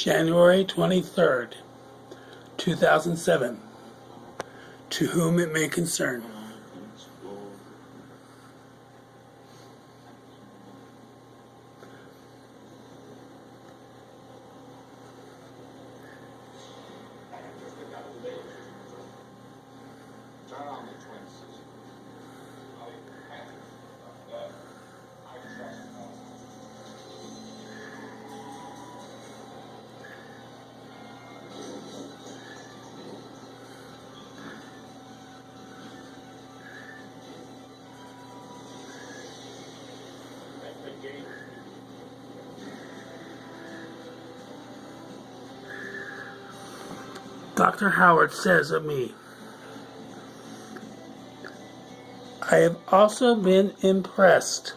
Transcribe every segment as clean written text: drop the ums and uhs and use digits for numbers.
January 23rd, 2007. To whom it may concern. Dr. Howard says of me, I have also been impressed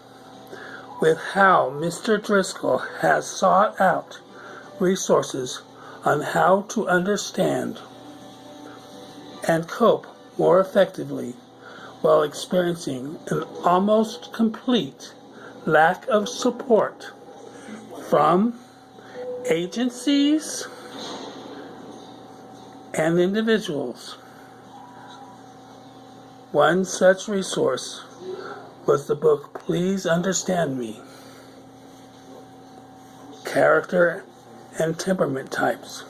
with how Mr. Driscoll has sought out resources on how to understand and cope more effectively while experiencing an almost complete lack of support from agencies and individuals. One such resource was the book Please Understand Me, Character and Temperament Types,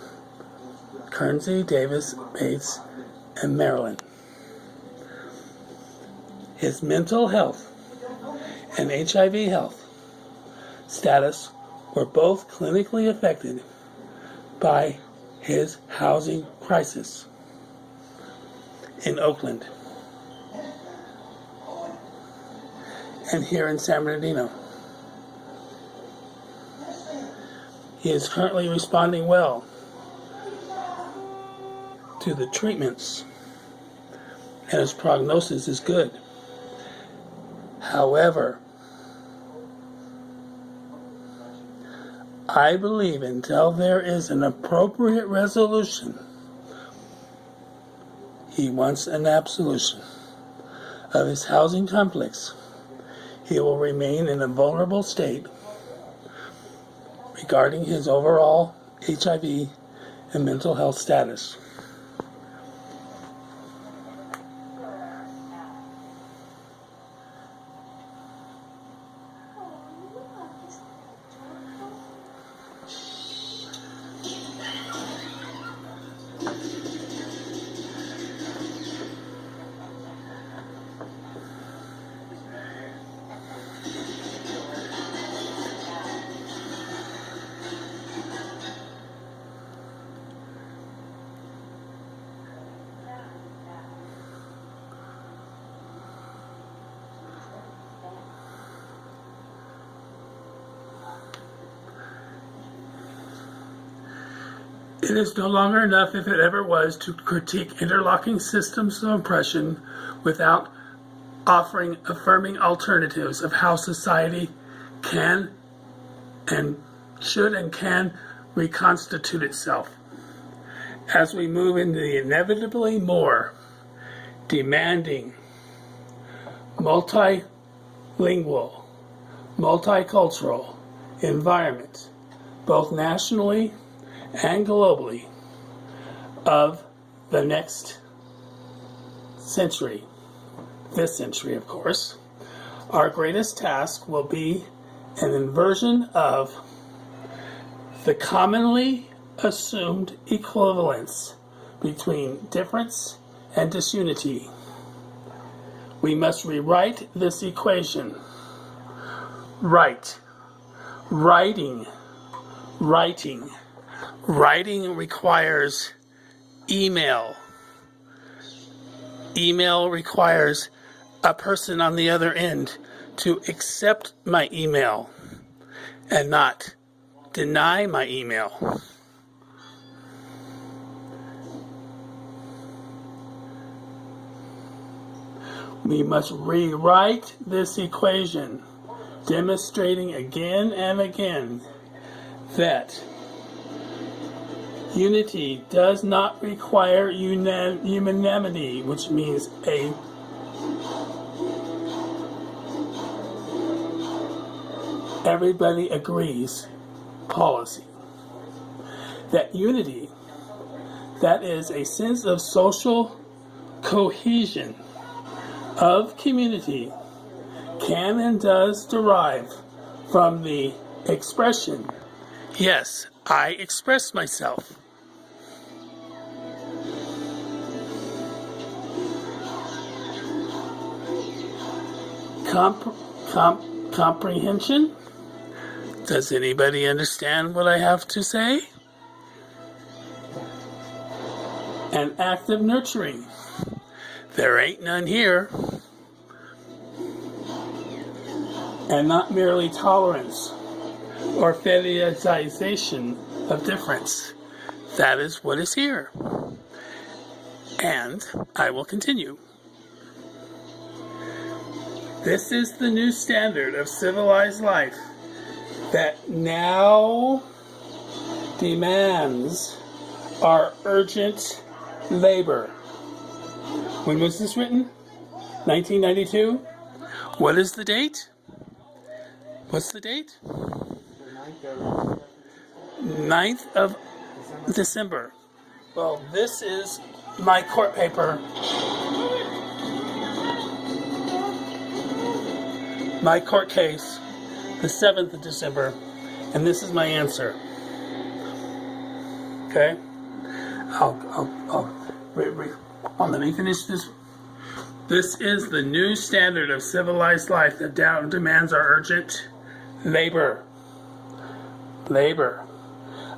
Kearnsey, Davis, Bates, and Maryland. His mental health and HIV health status were both clinically affected by his housing crisis in Oakland and here in San Bernardino. He is currently responding well to the treatments and his prognosis is good. However, I believe until there is an appropriate resolution, he wants an absolution of his housing complex. He will remain in a vulnerable state regarding his overall HIV and mental health status. It is no longer enough, if it ever was, to critique interlocking systems of oppression without offering affirming alternatives of how society can and should and can reconstitute itself. As we move into the inevitably more demanding, multilingual, multicultural environment, both nationally and globally, of the next century, this century of course, our greatest task will be an inversion of the commonly assumed equivalence between difference and disunity. We must rewrite this equation. Writing requires email. Email requires a person on the other end to accept my email and not deny my email. We must rewrite this equation, demonstrating again and again that unity does not require unanimity, which means a everybody agrees policy. that unity, that is, a sense of social cohesion of community, can and does derive from the expression, yes, I express myself. Comprehension? Does anybody understand what I have to say? And active nurturing. There ain't none here. And not merely tolerance or fetishization of difference. That is what is here. And I will continue. This is the new standard of civilized life that now demands our urgent labor. When was this written? 1992? What is the date? What's the date? 9th of December. Well, this is my court paper. My court case, the 7th of December, and this is my answer. Okay? Let me finish this. This is the new standard of civilized life that demands our urgent labor. Labor.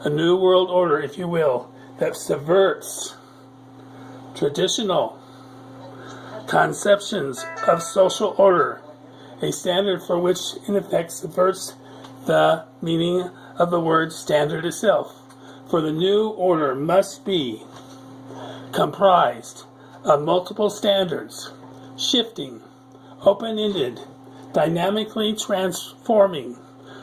A new world order, if you will, that subverts traditional conceptions of social order, a standard for which in effect subverts the meaning of the word standard itself. For the new order must be comprised of multiple standards, shifting, open-ended, dynamically transforming,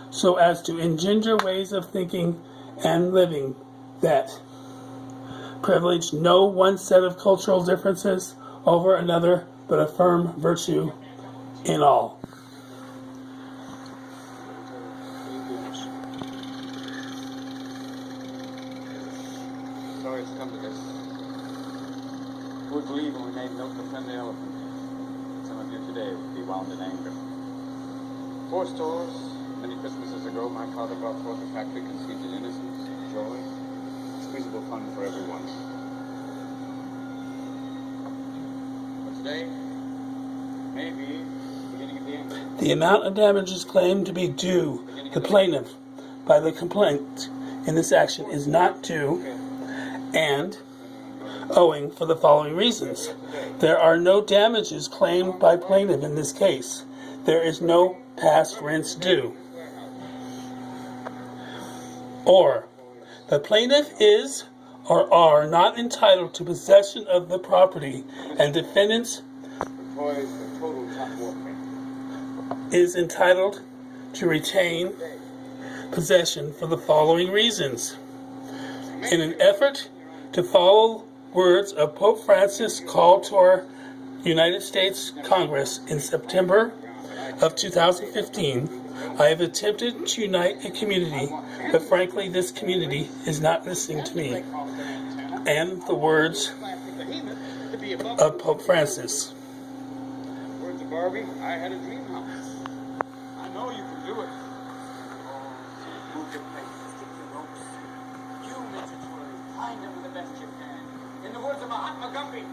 so as to engender ways of thinking and living that privilege no one set of cultural differences over another, but affirm virtue in all. Sorry it's come to this. Who would believe when we made milk defend the elephant? Some of you today would be wound in anger. 4 stores, many Christmases ago, my father brought forth a factory conceived in innocence, joy, squeezable fun for everyone. But today, maybe the beginning of the end. The amount of damages claimed to be due the plaintiff by the complaint in this action is not due and owing for the following reasons. There are no damages claimed by plaintiff in this case. There is no past rents due. Or, the plaintiff is or are not entitled to possession of the property, and defendants is entitled to retain possession for the following reasons. In an effort to follow words of Pope Francis called to our United States Congress in September of 2015, I have attempted to unite a community, but frankly this community is not listening to me. And the words of Pope Francis. Words of Barbie, I had a dream house. I know you can do it. Move your face, stick your ropes. You, Mr. Tory, find them the best you can. In the words of Mahatma Gandhi,